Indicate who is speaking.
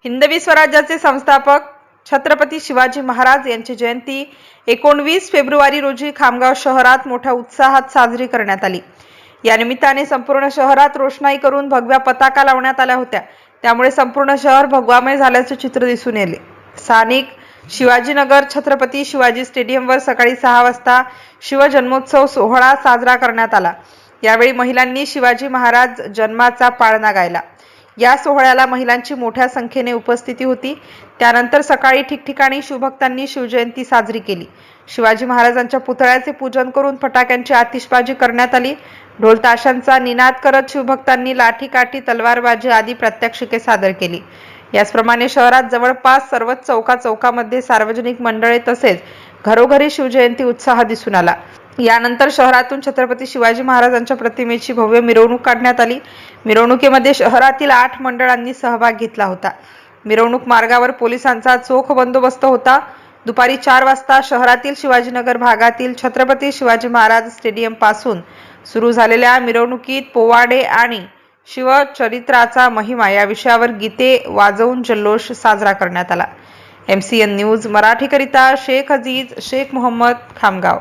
Speaker 1: हिंदवी स्वराज्याचे संस्थापक छत्रपती शिवाजी महाराज यांची जयंती 19 फेब्रुवारी रोजी खामगाव शहरात मोठ्या उत्साहात साजरी करण्यात आली। या निमित्ताने संपूर्ण शहरात रोषणाई करून भगव्या पताका लावण्यात आल्या होत्या। त्यामुळे संपूर्ण शहर भगवामय झाल्याचे चित्र दिसून आले। स्थानिक शिवाजीनगर छत्रपती शिवाजी स्टेडियमवर सकाळी 6 वाजता शिवजन्मोत्सव सोहळा साजरा करण्यात आला। यावेळी महिलांनी शिवाजी महाराज जन्माचा पाळणा गायला। या सोहळ्याला महिलांची मोठ्या संख्येने उपस्थिती होती। त्यानंतर सकाळी ठिकठिकाणी शिवभक्तांनी शिवजयंती साजरी केली। शिवाजी महाराजांच्या पुतळ्याचे पूजन करून फटाक्यांची आतिषबाजी करण्यात आली। ढोल ताशांचा निनाद करत शिवभक्तांनी लाठी काठी तलवारबाजी आदी प्रात्यक्षिके सादर केली। याचप्रमाणे शहरात जवळपास सर्वच चौकामध्ये सार्वजनिक मंडळे तसेच घरोघरी शिवजयंती उत्साह दिसून आला। यानंतर शहरातून छत्रपती शिवाजी महाराजांच्या प्रतिमेची भव्य मिरवणूक काढण्यात आली। मिरवणुकीमध्ये शहरातील 8 मंडळांनी सहभाग घेतला होता। मिरवणूक मार्गावर पोलिसांचा चोख बंदोबस्त होता। दुपारी 4 वाजता शहरातील शिवाजीनगर भागातील छत्रपती शिवाजी महाराज स्टेडियम पासून सुरू झालेल्या मिरवणुकीत पोवाडे आणि शिवचरित्राचा महिमा या विषयावर गीते वाजवून जल्लोष साजरा करण्यात आला। MCN न्यूज मराठीकरिता शेख अजीज शेख मोहम्मद, खामगाव।